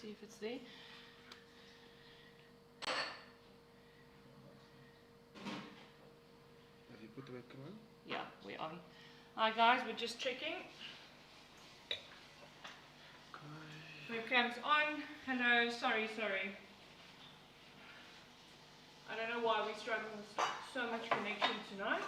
see if it's there. Have you put the webcam on? Yeah, we're on. Hi guys, we're just checking. Webcam's on. Hello, sorry. I don't know why we're struggling with so much connection tonight.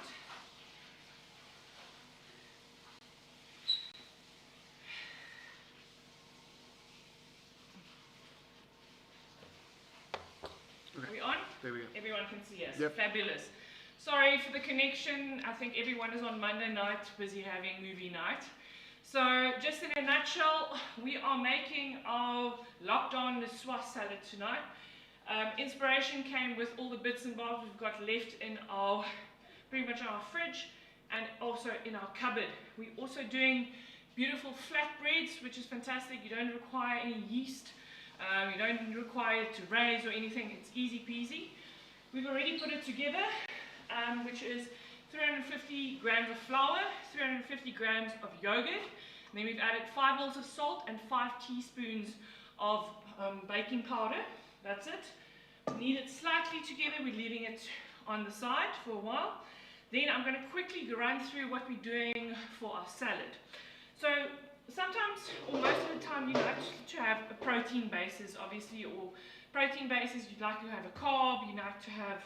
Okay. Are we on? There we go. Everyone can see us. Yep. Fabulous. Sorry for the connection. I think everyone is on Monday night busy having movie night. So just in a nutshell, we are making our lockdown Nicoise salad tonight. Inspiration came with all the bits and bobs we've got left in our, pretty much our fridge and also in our cupboard. We're also doing beautiful flatbreads, which is fantastic. You don't require any yeast. You don't require it to raise or anything. It's easy peasy. We've already put it together, which is 350 grams of flour, 350 grams of yogurt. And then we've added 5 mils of salt and 5 teaspoons of baking powder. That's it. Knead it slightly together. We're leaving it on the side for a while. Then I'm going to quickly run through what we're doing for our salad. So sometimes, or most of the time, you like to have a protein basis, obviously, or protein basis, you'd like to have a carb, you'd like to have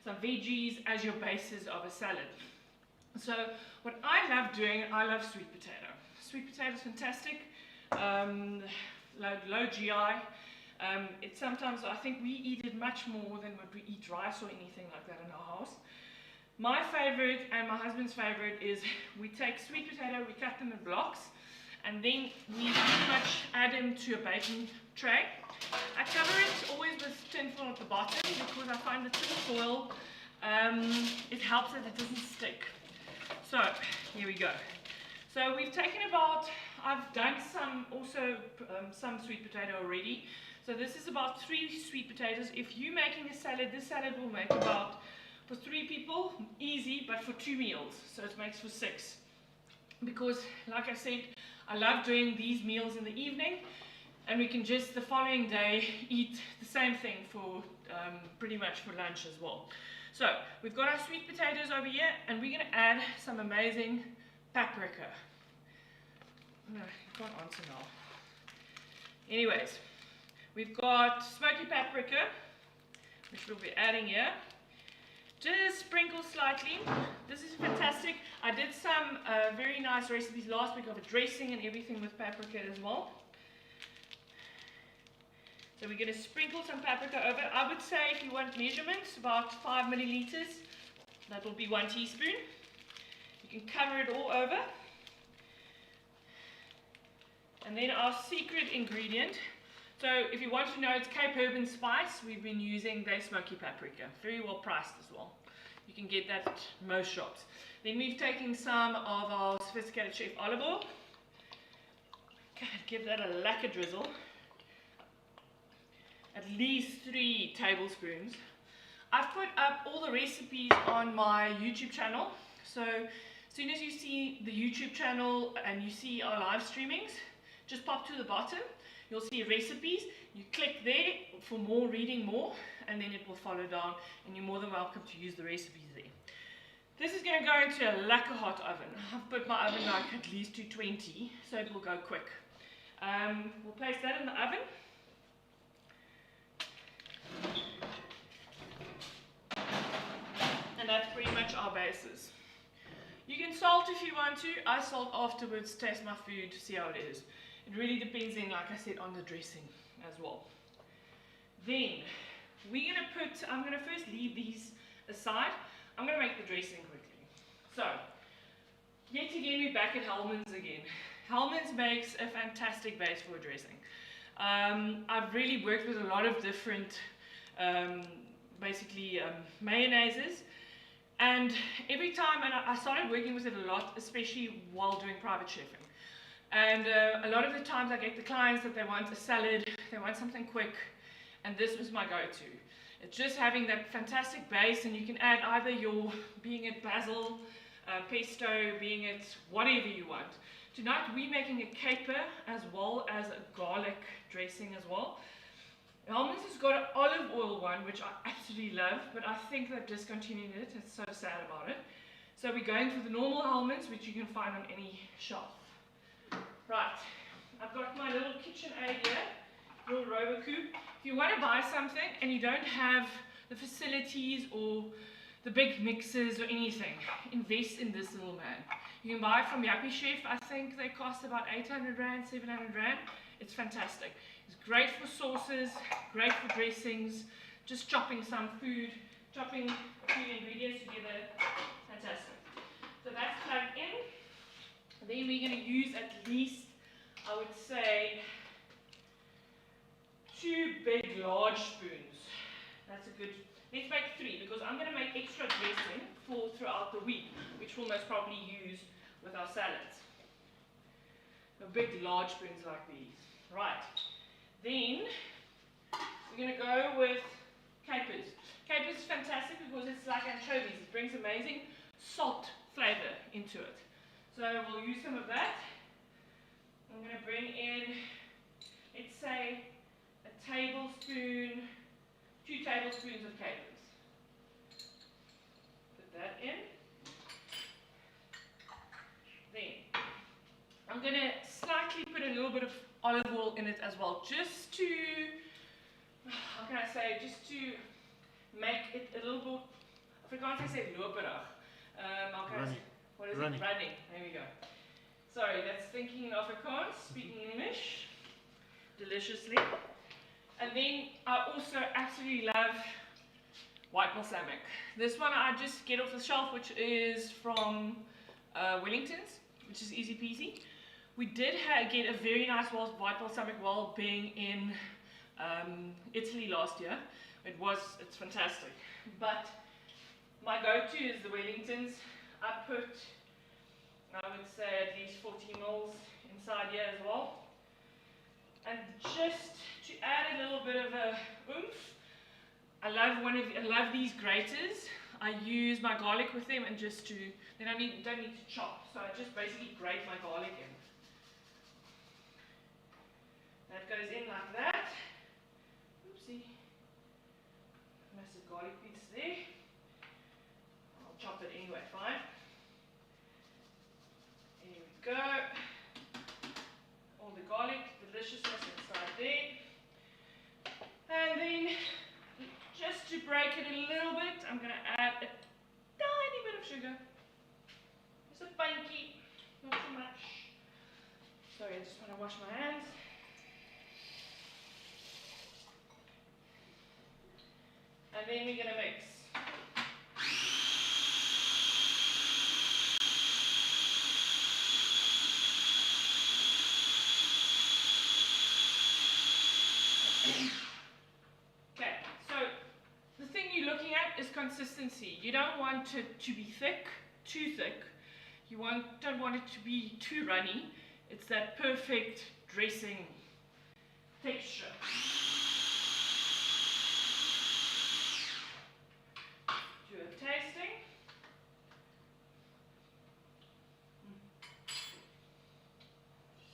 some veggies as your basis of a salad. So what I love doing, I love sweet potato. Sweet potato is fantastic, low GI. It sometimes, I think we eat it much more than what we eat rice or anything like that in our house. My favorite and my husband's favorite is we take sweet potato, we cut them in blocks, and then we pretty much add them to a baking tray. I cover it always with tinfoil at the bottom because I find the tinfoil, it helps that it doesn't stick. So here we go. So we've taken about, I've done some sweet potato already. So this is about 3 sweet potatoes. If you're making a salad, this salad will make about, for 3 people, easy, but for 2 meals. So it makes for 6. Because, like I said, I love doing these meals in the evening, and we can just the following day eat the same thing for pretty much for lunch as well. So we've got our sweet potatoes over here, and we're going to add some amazing paprika. No, you can't answer now. Anyways, we've got smoky paprika, which we'll be adding here. Just sprinkle slightly. This is fantastic. I did some very nice recipes last week of a dressing and everything with paprika as well. So we're going to sprinkle some paprika over. I would say if you want measurements, about 5 milliliters. That will be 1 teaspoon. You can cover it all over. And then our secret ingredient. So if you want to know, it's Cape Herb and Spice. We've been using their smoky paprika. Very well priced as well. You can get that at most shops. Then we've taken some of our sophisticated Schef Olive Oil. Give that a lacquer drizzle. At least 3 tablespoons. I've put up all the recipes on my YouTube channel. So as soon as you see the YouTube channel and you see our live streamings, just pop to the bottom. You'll see recipes. You click there for more, reading more, and then it will follow down, and you're more than welcome to use the recipes there. This is going to go into a lacquer hot oven. I've put my oven like at least 220, so it will go quick. We'll place that in the oven. And that's pretty much our basis. You can salt if you want to. I salt afterwards, taste my food, see how it is. It really depends in, like I said, on the dressing as well. Then, I'm going to first leave these aside. I'm going to make the dressing quickly. So, yet again, we're back at Hellman's again. Hellman's makes a fantastic base for a dressing. I've really worked with a lot of different, mayonnaises. And every time, and I started working with it a lot, especially while doing private chefing. And a lot of the times I get the clients that they want a salad, they want something quick, and this was my go-to. It's just having that fantastic base, and you can add either being it basil, pesto, being it whatever you want. Tonight we're making a caper as well as a garlic dressing as well. Hellman's has got an olive oil one, which I absolutely love, but I think they've discontinued it. It's so sad about it. So we're going for the normal Hellman's, which you can find on any shelf. Right, I've got my little kitchen aid here, little Robocoupe. If you want to buy something and you don't have the facilities or the big mixers or anything, invest in this little man. You can buy it from Yappie Chef. I think they cost about 800 Rand, 700 Rand. It's fantastic. It's great for sauces, great for dressings, just chopping some food, chopping a few ingredients together. Fantastic. So that's plugged in. Then we're going to use at least, I would say, 2 big large spoons. That's a good, let's make 3 because I'm going to make extra dressing for throughout the week, which we'll most probably use with our salads. So big large spoons like these. Right. Then we're going to go with capers. Capers is fantastic because it's like anchovies. It brings amazing salt flavor into it. So we'll use some of that. I'm going to bring in, let's say, a tablespoon, 2 tablespoons of capers. Put that in. Then I'm going to slightly put a little bit of olive oil in it as well, just to, how can I say, just to make it a little bit, Afrikaans say loperig. How can I say, what is it? Running. There we go. Sorry, that's thinking in Afrikaans, speaking English, deliciously. And then I also absolutely love white balsamic. This one I just get off the shelf, which is from Wellington's, which is easy peasy. We did get a very nice white balsamic while being in Italy last year. It's fantastic. But my go-to is the Wellington's. I put, I would say, at least 40 mils inside here as well. And just to add a little bit of a oomph, I love these graters. I use my garlic with them, and just to, then I don't need to chop. So I just basically grate my garlic in. That goes in like that. Oopsie. Massive garlic piece there. I'll chop it anyway, fine. Here we go. All the garlic deliciousness inside there. And then, just to break it a little bit, I'm going to add a tiny bit of sugar. Just a pinky, not too much. Sorry, I just want to wash my hands. And then we're going to mix. Okay, so the thing you're looking at is consistency. You don't want it to be thick, too thick. You don't want it to be too runny. It's that perfect dressing texture. Do a tasting.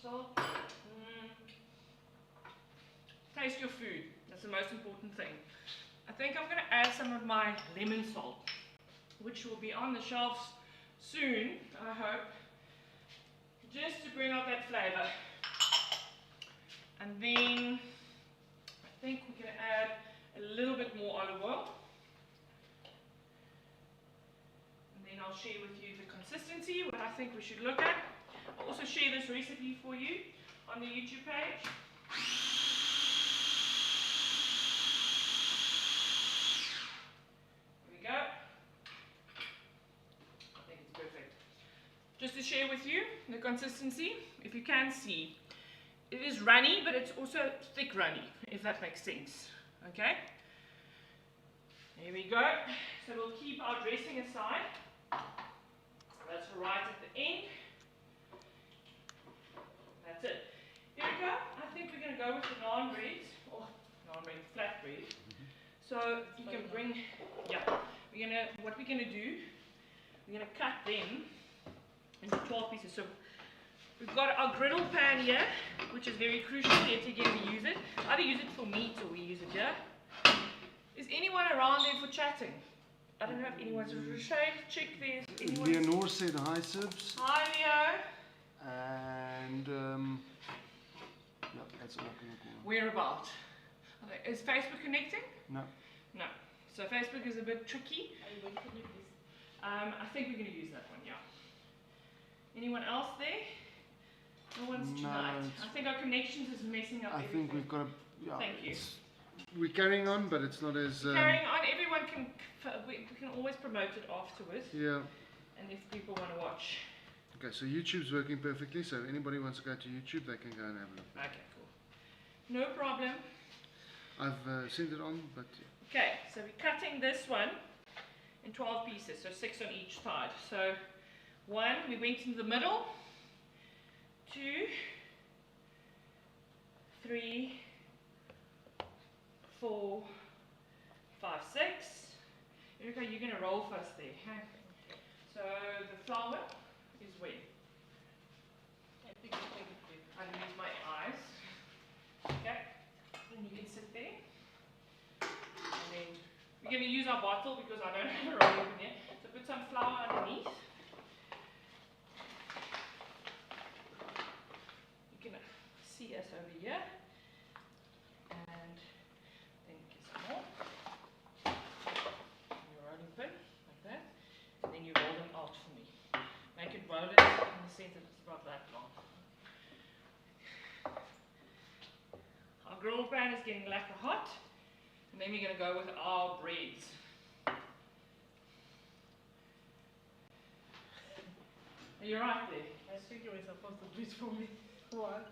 Salt. Taste your food. That's the most important thing. I think I'm going to add some of my lemon salt, which will be on the shelves soon, I hope, just to bring out that flavor. And then I think we're going to add a little bit more olive oil. And then I'll share with you the consistency, what I think we should look at. I'll also share this recipe for you on the YouTube page. Just to share with you the consistency, if you can see, it is runny, but it's also thick runny, if that makes sense. Okay? Here we go. So we'll keep our dressing aside. That's right at the end. That's it. Here we go. I think we're going to go with the naan bread, or naan bread, flat bread. So you can bring, what we're going to do, we're going to cut them into 12 pieces. So We've got our griddle pan here, which is very crucial. Yet again, we use it. Either use it for meat or we use it here. Is anyone around there for chatting? I don't know if anyone's chick there. Leonore said hi, Sibs. Hi, Leo. And yeah, that's all I can recall. Whereabout? Is Facebook connecting? No. No. So Facebook is a bit tricky. I think we're going to use that one, yeah. Anyone else there? No one's tonight. No, I think our connections is messing up everything. think we've got a... Yeah, Thank you. We're carrying on, but it's not as... Carrying on, everyone we can always promote it afterwards. Yeah. And if people want to watch. Okay, so YouTube's working perfectly, so if anybody wants to go to YouTube, they can go and have a look. Okay, cool. No problem. I've sent it on, but... Okay, so we're cutting this one in 12 pieces, so 6 on each side. So 1, we went into the middle, 2, 3, 4, 5, 6. Erika, you're going to roll first there. Huh? So the flour is where? I use my eyes. Okay, then you can sit there. And then we're going to use our bottle because I don't have a roll open yet. So put some flour underneath. You can see us over here. And then get some more. Your rolling pin, like that. And then you roll them out for me. Make it roll it in the center, it's about that long. Our grill pan is getting lacquer hot. And then we're going to go with our breads. Are you right there? I think you were supposed to do it for me. What?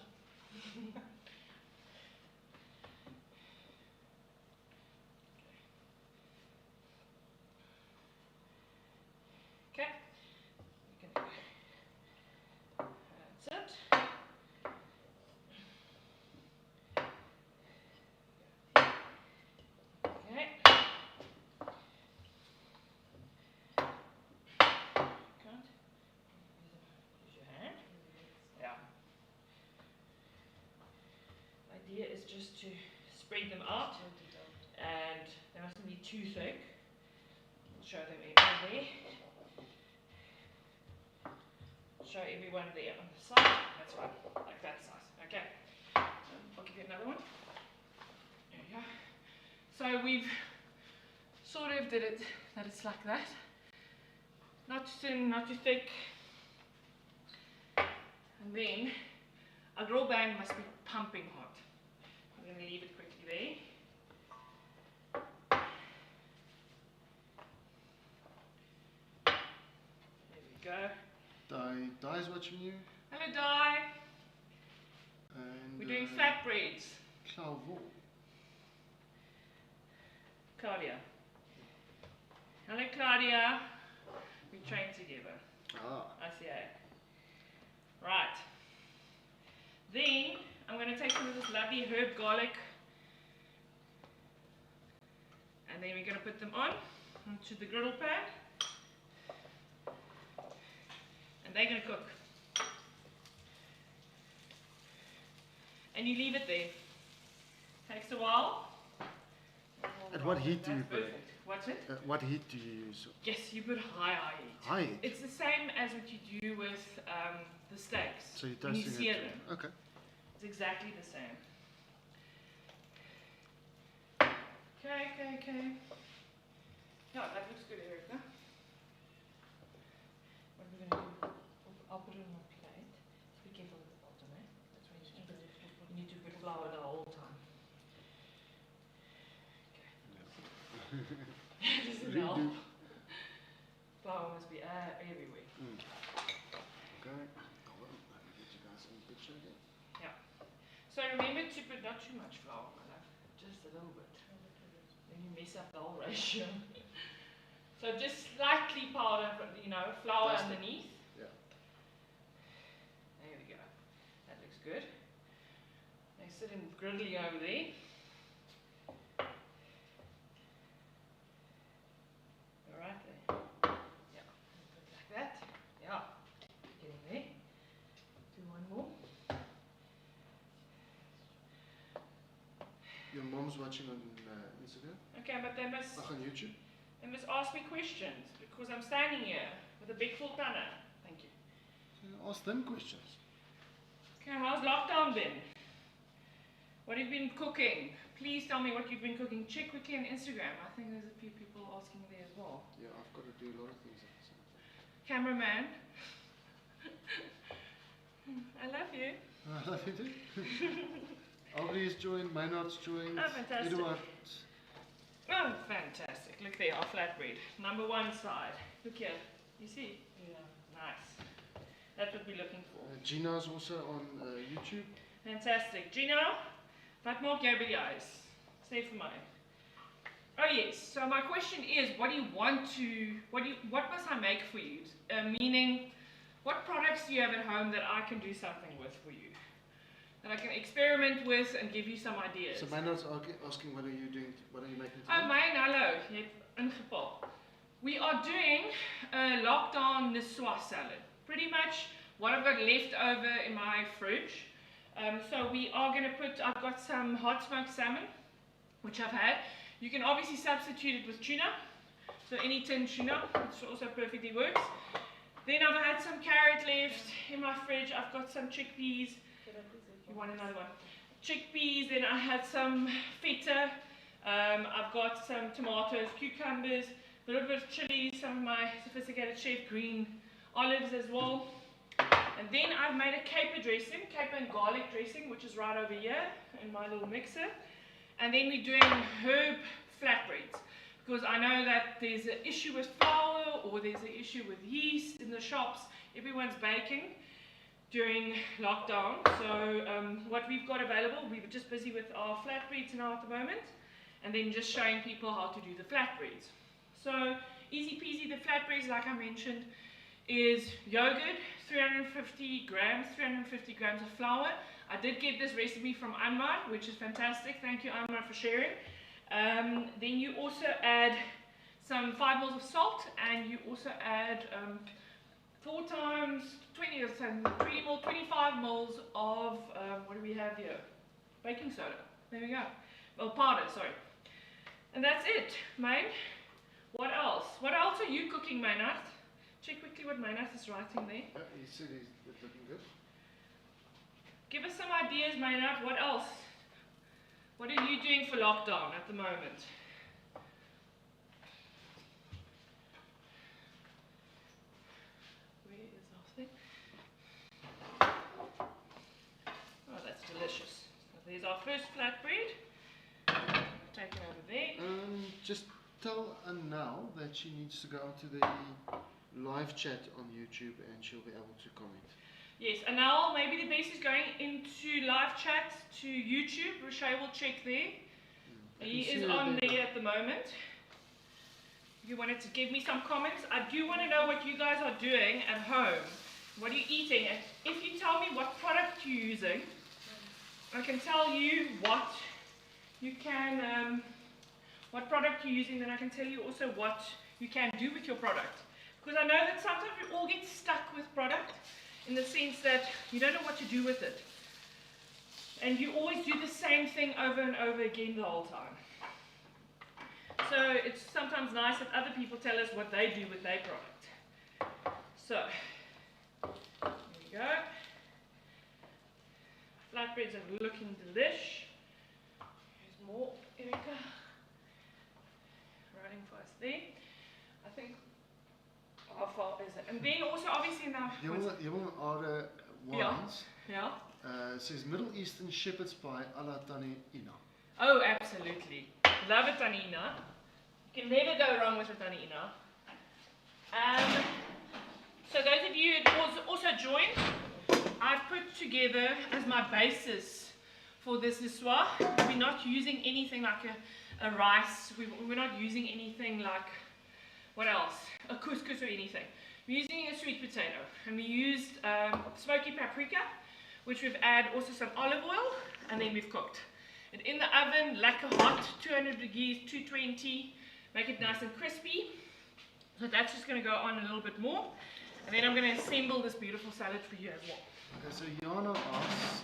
Okay. That's it. Okay. Use your hand. Yeah. The idea is just to spread them out, and they mustn't be too thick. I'll show them over there. Show everyone there on the side. That's right, like that size. Okay. I'll give you another one. There you go. So we've sort of did it that it's like that. Not too thin, not too thick. And then our grill bang must be pumping hot. I'm going to leave it quickly there. There we go. Di's watching you. Hello, Di. And We're doing fat breads. Cloves. Claudia. Hello, Claudia. We train together. Ah. ICA. Right. Then I'm going to take some of this lovely herb garlic, and then we're going to put them on onto the griddle pan, and they're going to cook. And you leave it there. Takes a while. At what heat do you That's put it? perfect. What's it? What heat do you use? Yes, you put high heat. High heat? It's the same as what you do with the steaks. So you're when you toasting sear it? them. Okay. It's exactly the same. Okay. Yeah, that looks good, Erica. What are we going to do? I'll put it on a plate. Be careful with the bottom, eh? That's why you need to put flour the whole time. Okay. Doesn't help. Flour must be everywhere. Okay. Hold on. Let me get you guys in the picture again. Yeah. So remember to put not too much flour, my love. Just a little bit. Then you mess up the whole ratio. So just slightly powder, flour Dust it. underneath. Yeah. There we go. That looks good. They sit in griddly over there. All right there. Yeah. Like that. Yeah. Getting there. Do one mom's watching on Instagram. Okay, but they must On YouTube. ask me questions because I'm standing here with a big full tuna. Thank you. Ask them questions. Okay, how's lockdown been? What have you been cooking? Please tell me what you've been cooking. Check quickly on Instagram. I think there's a few people asking there as well. Yeah, I've got to do a lot of things at the same time. Cameraman. I love you. I love you too. Aubrey's joined, Maynard's joined, Oh, fantastic. Eduard. Oh, fantastic. Look there, our flatbread. Number one side. Look here. You see? Yeah. Nice. That's what we're looking for. Gina's also on YouTube. Fantastic. Gino, wat maak jy by die huis? Sê vir my. Oh yes, so my question is, what must I make for you? Meaning, what products do you have at home that I can do something with for you? That I can experiment with and give you some ideas. So Maynard's asking, what are you making today? Oh myn, hallo, jy het ingepak. We are doing a lockdown Nicoise salad. Pretty much what I've got left over in my fridge. So we are going to I've got some hot smoked salmon, which I've had. You can obviously substitute it with tuna. So any tin tuna, which also perfectly works. Then I've had some carrot left in my fridge. I've got some chickpeas. You want another one? Chickpeas, then I had some feta. I've got some tomatoes, cucumbers, a little bit of chili, some of my sophisticated Schef Green Olives as well. And then I've made a caper dressing, caper and garlic dressing, which is right over here in my little mixer. And then we're doing herb flatbreads, because I know that there's an issue with flour or there's an issue with yeast in the shops. Everyone's baking during lockdown. So what we've got available, we're just busy with our flatbreads now at the moment, and then just showing people how to do the flatbreads. So easy peasy, the flatbreads, like I mentioned, is yogurt, 350 grams of flour. I did get this recipe from Anwar, which is fantastic. Thank you, Anwar, for sharing. Then you also add some 5 mils of salt, and you also add 4 times 20 or something, 25 mils of, what do we have here? Baking soda. There we go. Well, powder, sorry. And that's it, Mayn. What else? What else are you cooking, Maynard? Check quickly what Maynard is writing there. Yeah, he said it's looking good. Give us some ideas, Maynard. What else? What are you doing for lockdown at the moment? Where is our thing? Oh, that's delicious. So there's our first flatbread. Take it over there. Just tell Anal that she needs to go onto the live chat on YouTube and she'll be able to comment. Yes, and now maybe the best is going into live chat to YouTube. Rochelle will check there. He is on there at the moment. You wanted to give me some comments. I do want to know what you guys are doing at home. What are you eating? And if you tell me what product you're using, I can tell you what you can, what product you're using, then I can tell you also what you can do with your product. Because I know that sometimes we all get stuck with product, in the sense that you don't know what to do with it. And you always do the same thing over and over again the whole time. So it's sometimes nice that other people tell us what they do with their product. So, there we go. Flatbreads are looking delish. Here's more. Here we go. Running fast there. I think, how far is it? And then also obviously now... You will order wines. Yeah. It says Middle Eastern shepherd's pie a la Tani Ina. Oh, absolutely. Love a tanina. You can never go wrong with a tanina. So those of you who also joined, I've put together as my basis for this niçoise. We're not using anything like a rice. We're not using anything like, what else? A couscous or anything. We're using a sweet potato. And we used smoky paprika, which we've added also some olive oil, and then we've cooked it in the oven, lekker hot, 200 degrees, 220, make it nice and crispy. So that's just going to go on a little bit more, and then I'm going to assemble this beautiful salad for you as well. Okay, so Jana asks,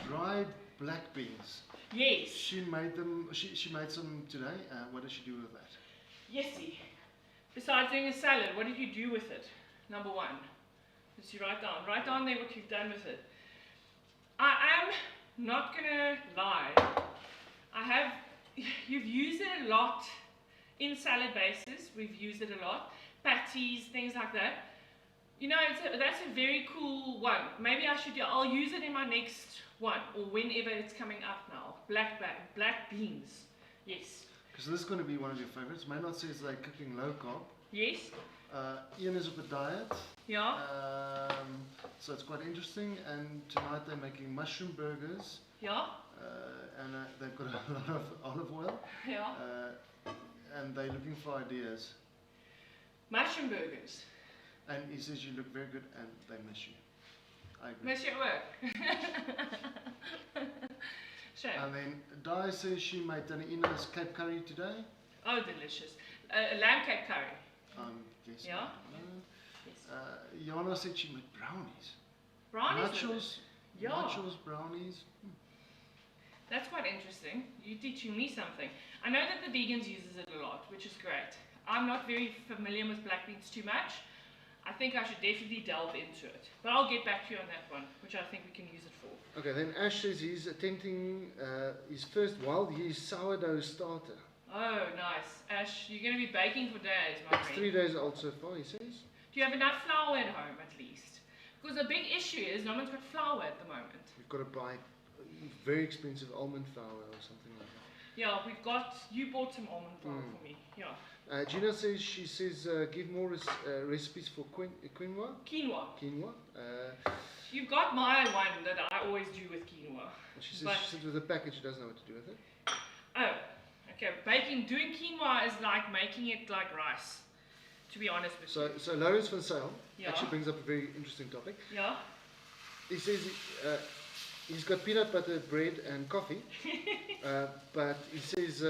dried black beans. Yes. She made them. She made some today. What does she do with that? Yesy. Besides doing a salad, what did you do with it? Number one. Just you write down there what you've done with it. I am not gonna lie. You've used it a lot in salad bases. We've used it a lot. Patties, things like that. You know, that's a very cool one. Maybe I'll use it in my next one or whenever it's coming up now. Black beans. Yes. Because this is going to be one of your favorites. Maynard says they're cooking low carb. Yes. Ian is of a diet. Yeah. So it's quite interesting. And tonight they're making mushroom burgers. Yeah. And they've got a lot of olive oil. Yeah. And they're looking for ideas. Mushroom burgers. And he says you look very good and they miss you. I agree. Miss you at work. Shame. And then Di says she made Ina's Cape curry today. Oh, delicious. Lamb Cape curry. Yes. Yeah. Yes. Jana said she made brownies. Brownies. Nachos. Yeah. Nachos, brownies. That's quite interesting. You're teaching me something. I know that the vegans uses it a lot, which is great. I'm not very familiar with black beans too much. I think I should definitely delve into it. But I'll get back to you on that one, which I think we can use it for. Okay, then Ash says he's attempting his first wild yeast sourdough starter. Oh, nice. Ash, you're going to be baking for days, my It's friend. 3 days old so far, he says. Do you have enough flour at home, at least? Because the big issue is no one's got flour at the moment. We've got to buy very expensive almond flour or something like that. Yeah, you bought some almond flour for me. Yeah. Gina says, give more recipes for quinoa. Quinoa. Quinoa. You've got my one that I always do with quinoa. She says with the package, she doesn't know what to do with it. Oh, okay. Doing quinoa is like making it like rice, to be honest with you. So Lawrence van Sale Yeah. actually brings up a very interesting topic. Yeah. He says he's got peanut butter, bread and coffee, but he says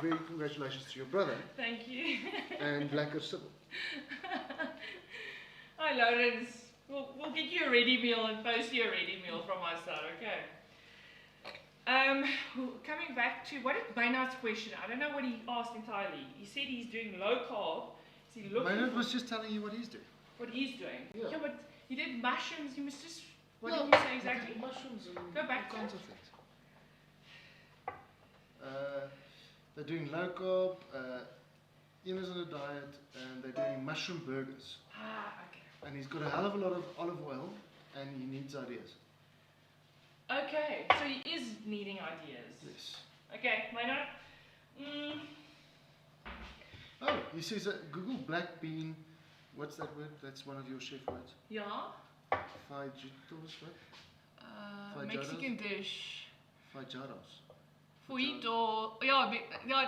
very congratulations to your brother. Thank you. And Blacker Sybil. Hi Lawrence. We'll get you a ready meal and post you a ready meal from my side, okay? Coming back to what is Maynard's question? I don't know what he asked entirely. He said he's doing low carb. Is he looking Maynard for was just telling you what he's doing. what he's doing? Yeah. But he did mushrooms. You must just. What Yeah, did he say exactly? Mushrooms and Go back all kinds to of things. They're doing low carb. Ian is on a diet, and they're doing mushroom burgers. Ah, okay. And he's got a hell of a lot of olive oil, and he needs ideas. Okay, so he is needing ideas. Yes. Okay, Maynard. Oh, he says Google black bean. What's that word? That's one of your chef words. Yeah. Fajitos, what? Mexican dish. Fajados. Fuito. Yeah,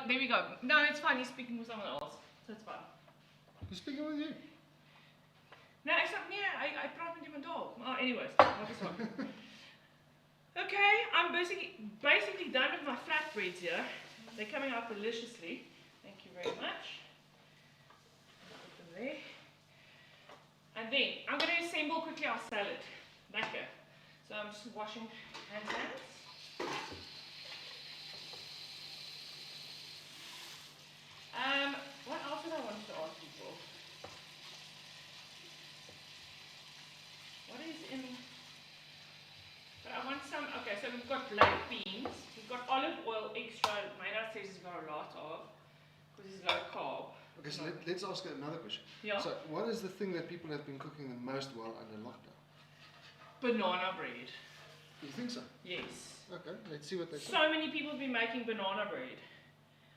there we go. No, it's fine. He's speaking with someone else, so it's fine. He's speaking with you. No, it's not. Yeah, I praat met iemand dog. Oh, anyways, not this one. Okay, I'm basically done with my flatbreads here. They're coming out deliciously. Thank you very much. Put them there. And then I'm going to assemble quickly our salad. Lekker. So I'm just washing hands. What else did I want to ask you for? What is in... But I want some... Okay, so we've got black beans. We've got olive oil extra. Maynard says he's got a lot of. Because it's low carb. Okay, so let's ask another question. Yeah. So, what is the thing that people have been cooking the most while under lockdown? Banana bread. You think so? Yes. Okay, let's see what they say. So many people have been making banana bread.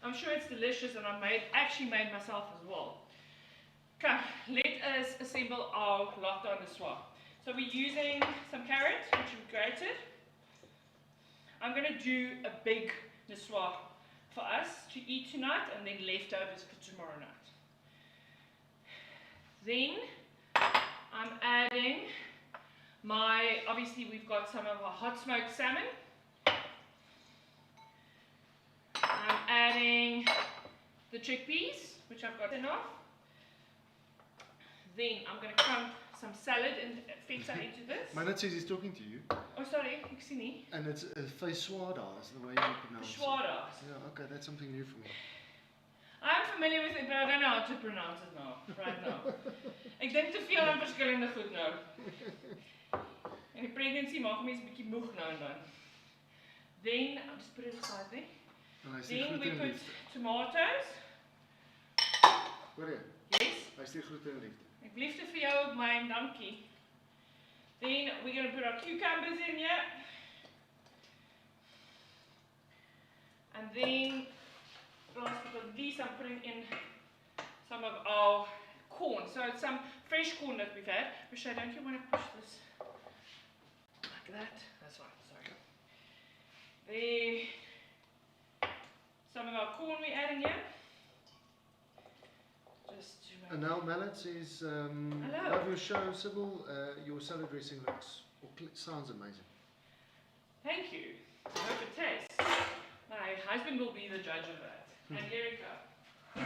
I'm sure it's delicious, and I actually made myself as well. Okay, let us assemble our lockdown niçoise. So we're using some carrots, which we've grated. I'm going to do a big niçoise for us to eat tonight, and then leftovers for tomorrow night. Then I'm adding obviously we've got some of our hot smoked salmon. I'm adding the chickpeas, which I've got enough. Then I'm going to crumb some salad and feta into this. My dad says he's talking to you. Oh, sorry, ek sien nie. And it's feijoada, is the way you pronounce it. Schwadas. Yeah, okay, that's something new for me. I'm familiar with it, but I don't know how to pronounce it now, right now. Ek dink te veel aan verskillende goed nou. En die pregnancy maak mense bietjie moeg nou en dan. Then, I'll just put it aside there. Then we put tomatoes. Hoor jy? Yes. Hy stuur groete en liefde. Ek liefde vir jou op my, dankie. Then we're going to put our cucumbers in here. And then, last but not least, I'm putting in some of our corn. So it's some fresh corn that we've had. Michelle, don't you want to push this like that? That's right, sorry. There. Some of our corn we add in here. Just to make And now Mallet says, love your show, Sybil. Your salad dressing looks, sounds amazing. Thank you. I hope it tastes. My husband will be the judge of that. And here we go.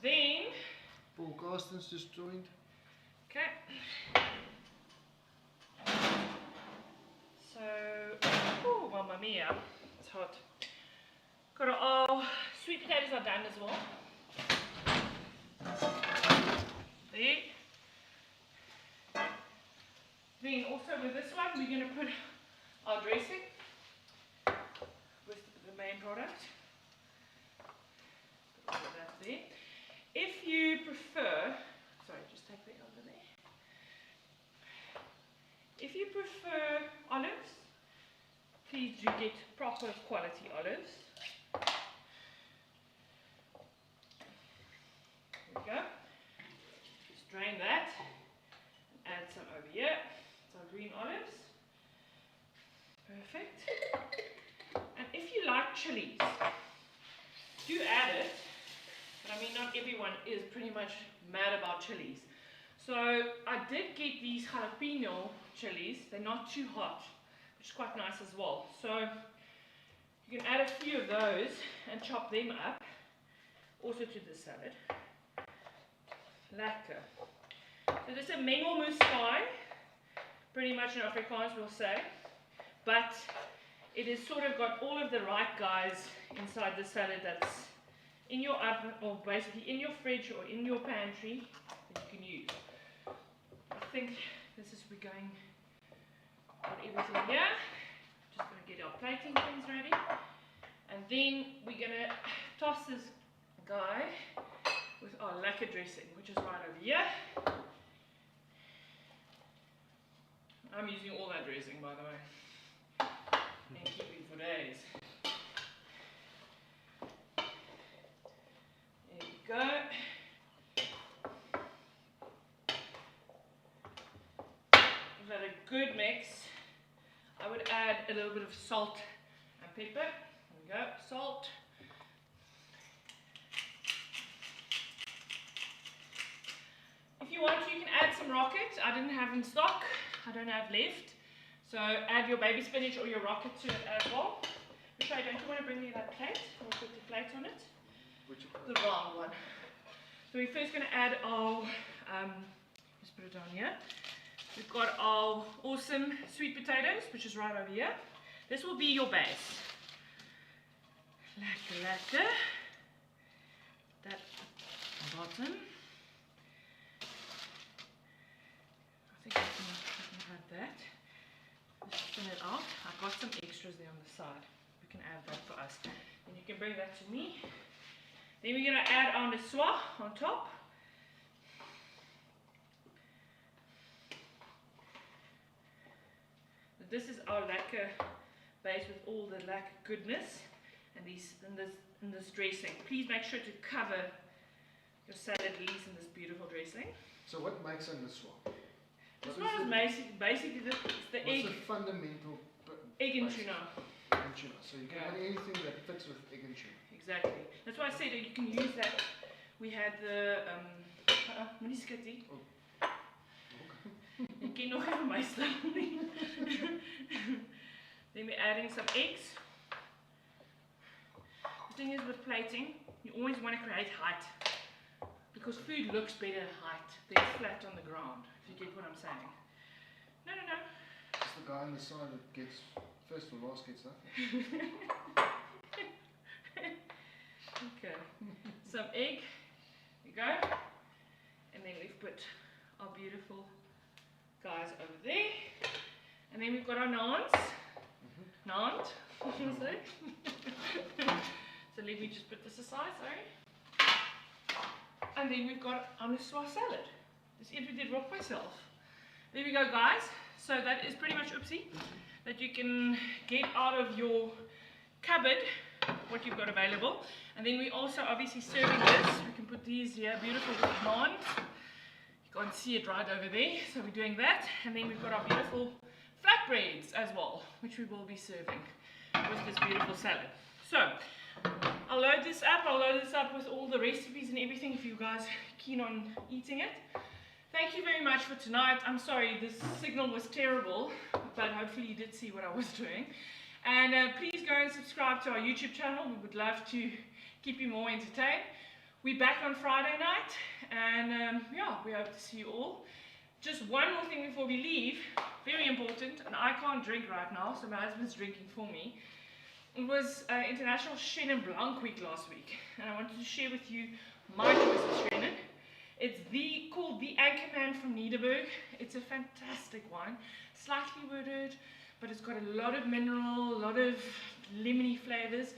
Then, Paul Carsten's just joined. okay. So, oh, mamma mia, it's hot. Got our sweet potatoes are done as well. There. Then also with this one, we're going to put our dressing with the main product. Put all of that there. If you prefer, sorry, just take that over there. If you prefer olives, please do get proper quality olives. There we go. Just drain that and add some over here. Some green olives. Perfect. And if you like chilies, do add it. But I mean, not everyone is pretty much mad about chilies. So I did get these jalapeno chilies. They're not too hot, which is quite nice as well. So you can add a few of those and chop them up. Also to the salad. Lekker. So this is a mengelmoestuin, pretty much in Afrikaans we'll say. But it has sort of got all of the right guys inside the salad that's in your oven, or basically in your fridge or in your pantry that you can use. I think this is, we're going, got everything here. Just going to get our plating things ready. And then we're going to toss this guy with our lekker dressing, which is right over here. I'm using all that dressing, by the way, and keeping for days. There we go. Give that a good mix. I would add a little bit of salt and pepper. There we go, salt. If you want, you can add some rocket. I didn't have in stock. I don't have left. So add your baby spinach or your rocket to it as well. Michelle, don't you want to bring me that plate? We'll put the plate on it. Which The round one. So we're first going to add our, let's put it on here. We've got our awesome sweet potatoes, which is right over here. This will be your base. Lekker, lekker. That bottom. I think I can add that. Just thin it out. I've got some extras there on the side. We can add that for us. And you can bring that to me. Then we're going to add on the soie on top. This is our lekker base with all the lekker goodness and this dressing. Please make sure to cover your salad leaves in this beautiful dressing. So what makes in this one? This one is basically the egg. What's the fundamental Egg and tuna. Egg and tuna. So you can add anything that fits with egg and tuna. Exactly. That's why I said that you can use that. We had the moenie skitty. Ek ken nog even my style nie. Then we're adding some eggs. The thing is with plating, you always want to create height Because food looks better at height than flat on the ground, if you get what I'm saying. No. It's the guy on the side that gets first or last gets nothing. Okay, some egg, there you go. And then we've put our beautiful guys over there. And then we've got our naans. Naant, say. So let me just put this aside, sorry. And then we've got our Nicoise salad. This we did rock myself. There we go, guys. So that is pretty much oopsie. That you can get out of your cupboard what you've got available. And then we also obviously serving this. We can put these here, beautiful naan. You can't see it right over there. So we're doing that. And then we've got our beautiful flatbreads as well, which we will be serving with this beautiful salad. So I'll load this up. I'll load this up with all the recipes and everything if you guys are keen on eating it. Thank you very much for tonight. I'm sorry this signal was terrible, but hopefully you did see what I was doing. And please go and subscribe to our YouTube channel. We would love to keep you more entertained. We're back on Friday night, and yeah, we hope to see you all. Just one more thing before we leave, very important, and I can't drink right now, so my husband's drinking for me. It was International Chenin Blanc week last week, and I wanted to share with you my choice of Chenin. It's called the Anchorman from Nederburg. It's a fantastic wine, slightly wooded, but it's got a lot of mineral, a lot of lemony flavors.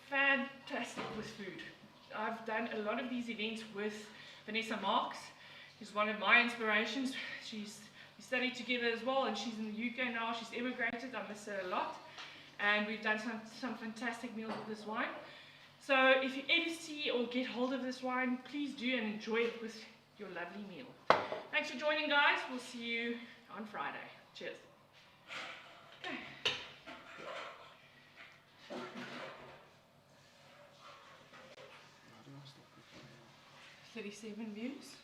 Fantastic with food. I've done a lot of these events with Vanessa Marks. She's one of my inspirations. We studied together as well, and she's in the UK now. She's emigrated. I miss her a lot. And we've done some fantastic meals with this wine. So if you ever see or get hold of this wine, please do and enjoy it with your lovely meal. Thanks for joining, guys. We'll see you on Friday. Cheers. Okay. 37 views.